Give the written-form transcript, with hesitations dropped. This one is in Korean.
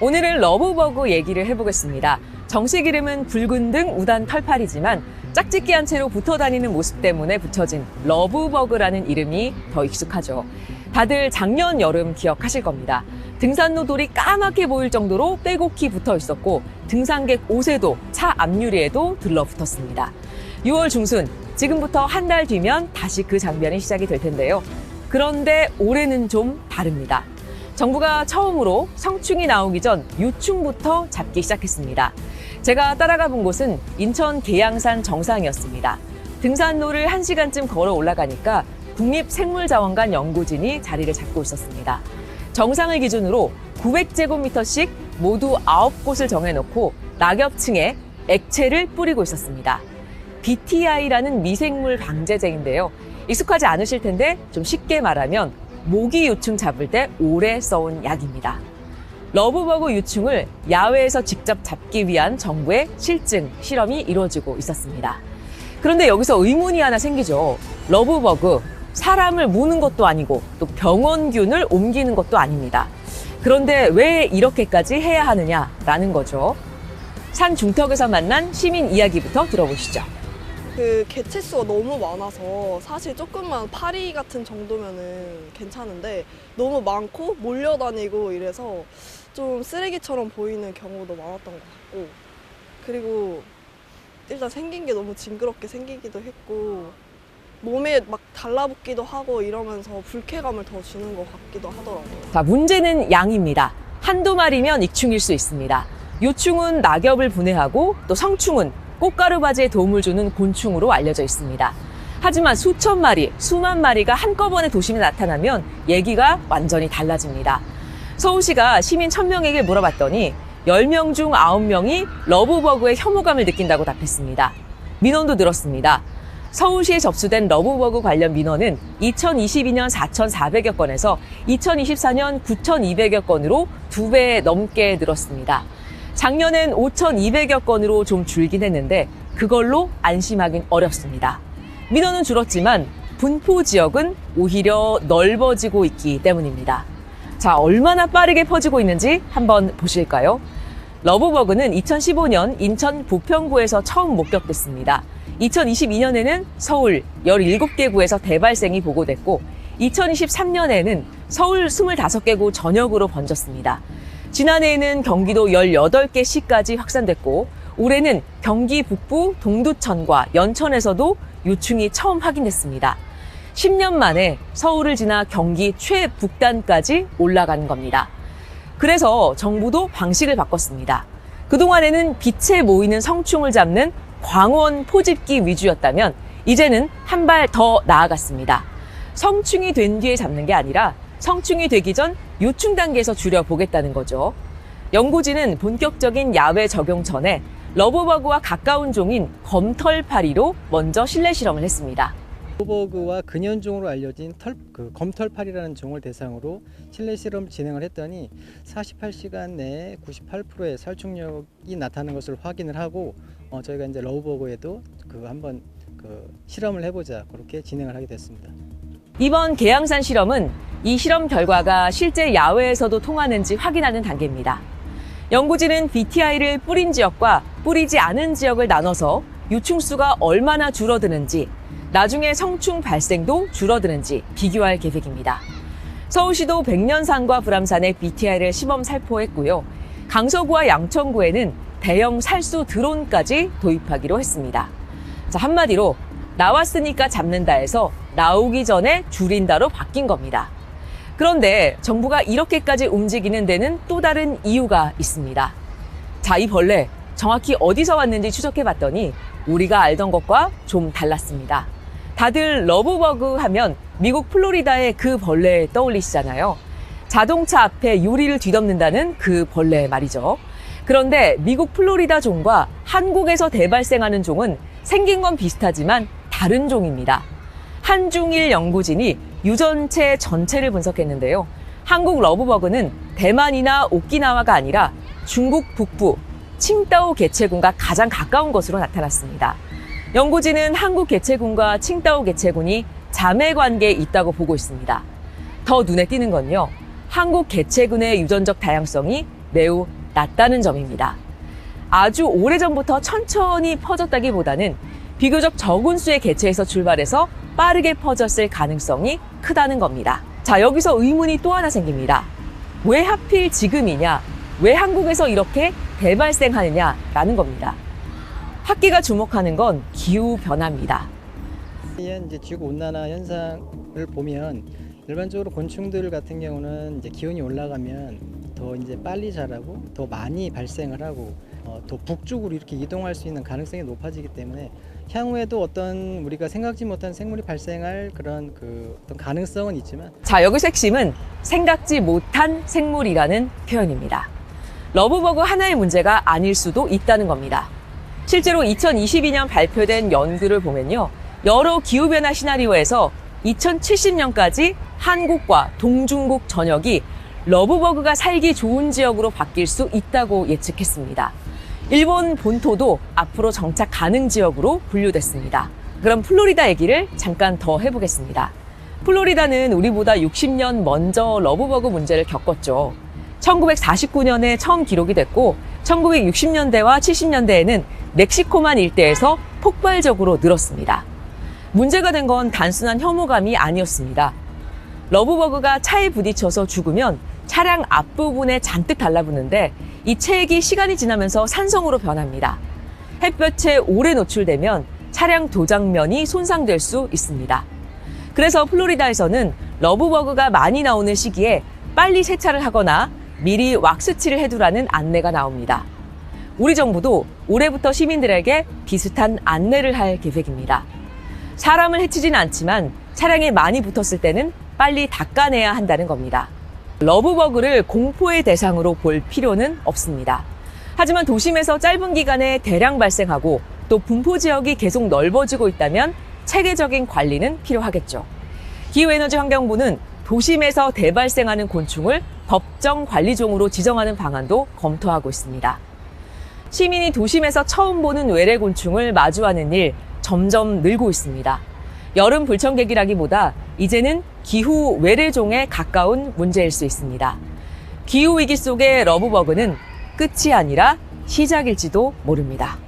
오늘은 러브버그 얘기를 해보겠습니다. 정식 이름은 붉은 등 우단 털파리지만 짝짓기한 채로 붙어 다니는 모습 때문에 붙여진 러브버그라는 이름이 더 익숙하죠. 다들 작년 여름 기억하실 겁니다. 등산로돌이 까맣게 보일 정도로 빼곡히 붙어 있었고 등산객 옷에도 차 앞유리에도 들러붙었습니다. 6월 중순, 지금부터 한 달 뒤면 다시 그 장면이 시작이 될 텐데요. 그런데 올해는 좀 다릅니다. 정부가 처음으로 성충이 나오기 전 유충부터 잡기 시작했습니다. 제가 따라가 본 곳은 인천 계양산 정상이었습니다. 등산로를 1시간쯤 걸어 올라가니까 국립생물자원관 연구진이 자리를 잡고 있었습니다. 정상을 기준으로 900제곱미터씩 모두 9곳을 정해놓고 낙엽층에 액체를 뿌리고 있었습니다. BTI라는 미생물 방제제인데요. 익숙하지 않으실 텐데 좀 쉽게 말하면 모기 유충 잡을 때 오래 써온 약입니다. 러브버그 유충을 야외에서 직접 잡기 위한 정부의 실증, 실험이 이루어지고 있었습니다. 그런데 여기서 의문이 하나 생기죠. 러브버그, 사람을 무는 것도 아니고 또 병원균을 옮기는 것도 아닙니다. 그런데 왜 이렇게까지 해야 하느냐라는 거죠. 산 중턱에서 만난 시민 이야기부터 들어보시죠. 그 개체 수가 너무 많아서 사실 조금만 파리 같은 정도면은 괜찮은데 너무 많고 몰려다니고 이래서 좀 쓰레기처럼 보이는 경우도 많았던 것 같고, 그리고 일단 생긴 게 너무 징그럽게 생기기도 했고 몸에 막 달라붙기도 하고 이러면서 불쾌감을 더 주는 것 같기도 하더라고요. 자, 문제는 양입니다. 한두 마리면 익충일 수 있습니다. 유충은 낙엽을 분해하고 또 성충은 꽃가루 바지에 도움을 주는 곤충으로 알려져 있습니다. 하지만 수천 마리, 수만 마리가 한꺼번에 도심에 나타나면 얘기가 완전히 달라집니다. 서울시가 시민 1000명에게 물어봤더니 10명 중 9명이 러브버그에 혐오감을 느낀다고 답했습니다. 민원도 늘었습니다. 서울시에 접수된 러브버그 관련 민원은 2022년 4,400여 건에서 2024년 9,200여 건으로 2배 넘게 늘었습니다. 작년엔 5,200여 건으로 좀 줄긴 했는데 그걸로 안심하긴 어렵습니다. 민원은 줄었지만 분포 지역은 오히려 넓어지고 있기 때문입니다. 자, 얼마나 빠르게 퍼지고 있는지 한번 보실까요? 러브버그는 2015년 인천 부평구에서 처음 목격됐습니다. 2022년에는 서울 17개 구에서 대발생이 보고됐고 2023년에는 서울 25개 구 전역으로 번졌습니다. 지난해에는 경기도 18개 시까지 확산됐고 올해는 경기 북부 동두천과 연천에서도 유충이 처음 확인됐습니다. 10년 만에 서울을 지나 경기 최북단까지 올라간 겁니다. 그래서 정부도 방식을 바꿨습니다. 그동안에는 빛에 모이는 성충을 잡는 광원 포집기 위주였다면 이제는 한 발 더 나아갔습니다. 성충이 된 뒤에 잡는 게 아니라 성충이 되기 전 유충 단계에서 줄여보겠다는 거죠. 연구진은 본격적인 야외 적용 전에 러브버그와 가까운 종인 검털파리로 먼저 실내 실험을 했습니다. 러브버그와 근현종으로 알려진 검털파리라는 종을 대상으로 실내 실험 진행을 했더니 48시간 내에 98%의 살충력이 나타나는 것을 확인을 하고 저희가 이제 러브버그에도 한번 실험을 해보자 그렇게 진행을 하게 됐습니다. 이번 계양산 실험은 이 실험 결과가 실제 야외에서도 통하는지 확인하는 단계입니다. 연구진은 BTI를 뿌린 지역과 뿌리지 않은 지역을 나눠서 유충수가 얼마나 줄어드는지, 나중에 성충 발생도 줄어드는지 비교할 계획입니다. 서울시도 백년산과 불암산에 BTI를 시범 살포했고요. 강서구와 양천구에는 대형 살수 드론까지 도입하기로 했습니다. 자, 한마디로 나왔으니까 잡는다에서 나오기 전에 줄인다로 바뀐 겁니다. 그런데 정부가 이렇게까지 움직이는 데는 또 다른 이유가 있습니다. 자, 이 벌레 정확히 어디서 왔는지 추적해봤더니 우리가 알던 것과 좀 달랐습니다. 다들 러브버그 하면 미국 플로리다의 그 벌레 떠올리시잖아요. 자동차 앞에 유리를 뒤덮는다는 그 벌레 말이죠. 그런데 미국 플로리다 종과 한국에서 대발생하는 종은 생긴 건 비슷하지만 다른 종입니다. 한중일 연구진이 유전체 전체를 분석했는데요. 한국 러브버그는 대만이나 오키나와가 아니라 중국 북부 칭다오 개체군과 가장 가까운 것으로 나타났습니다. 연구진은 한국 개체군과 칭다오 개체군이 자매 관계에 있다고 보고 있습니다. 더 눈에 띄는 건요. 한국 개체군의 유전적 다양성이 매우 낮다는 점입니다. 아주 오래전부터 천천히 퍼졌다기보다는 비교적 적은 수의 개체에서 출발해서 빠르게 퍼졌을 가능성이 크다는 겁니다. 자, 여기서 의문이 또 하나 생깁니다. 왜 하필 지금이냐? 왜 한국에서 이렇게 대발생하느냐라는 겁니다. 학계가 주목하는 건 기후 변화입니다. 이제 지구 온난화 현상을 보면 일반적으로 곤충들 같은 경우는 이제 기온이 올라가면 더 이제 빨리 자라고 더 많이 발생을 하고 더 북쪽으로 이렇게 이동할 수 있는 가능성이 높아지기 때문에 향후에도 어떤 우리가 생각지 못한 생물이 발생할 그런 어떤 가능성은 있지만, 자, 여기서 핵심은 생각지 못한 생물이라는 표현입니다. 러브버그 하나의 문제가 아닐 수도 있다는 겁니다. 실제로 2022년 발표된 연구를 보면요, 여러 기후변화 시나리오에서 2070년까지 한국과 동중국 전역이 러브버그가 살기 좋은 지역으로 바뀔 수 있다고 예측했습니다. 일본 본토도 앞으로 정착 가능 지역으로 분류됐습니다. 그럼 플로리다 얘기를 잠깐 더 해보겠습니다. 플로리다는 우리보다 60년 먼저 러브버그 문제를 겪었죠. 1949년에 처음 기록이 됐고 1960년대와 70년대에는 멕시코만 일대에서 폭발적으로 늘었습니다. 문제가 된 건 단순한 혐오감이 아니었습니다. 러브버그가 차에 부딪혀서 죽으면 차량 앞부분에 잔뜩 달라붙는데 이 체액이 시간이 지나면서 산성으로 변합니다. 햇볕에 오래 노출되면 차량 도장면이 손상될 수 있습니다. 그래서 플로리다에서는 러브버그가 많이 나오는 시기에 빨리 세차를 하거나 미리 왁스칠을 해두라는 안내가 나옵니다. 우리 정부도 올해부터 시민들에게 비슷한 안내를 할 계획입니다. 사람을 해치지는 않지만 차량에 많이 붙었을 때는 빨리 닦아내야 한다는 겁니다. 러브버그를 공포의 대상으로 볼 필요는 없습니다. 하지만 도심에서 짧은 기간에 대량 발생하고 또 분포 지역이 계속 넓어지고 있다면 체계적인 관리는 필요하겠죠. 기후에너지환경부는 도심에서 대발생하는 곤충을 법정 관리종으로 지정하는 방안도 검토하고 있습니다. 시민이 도심에서 처음 보는 외래곤충을 마주하는 일 점점 늘고 있습니다. 여름 불청객이라기보다 이제는 기후 외래종에 가까운 문제일 수 있습니다. 기후위기 속의 러브버그는 끝이 아니라 시작일지도 모릅니다.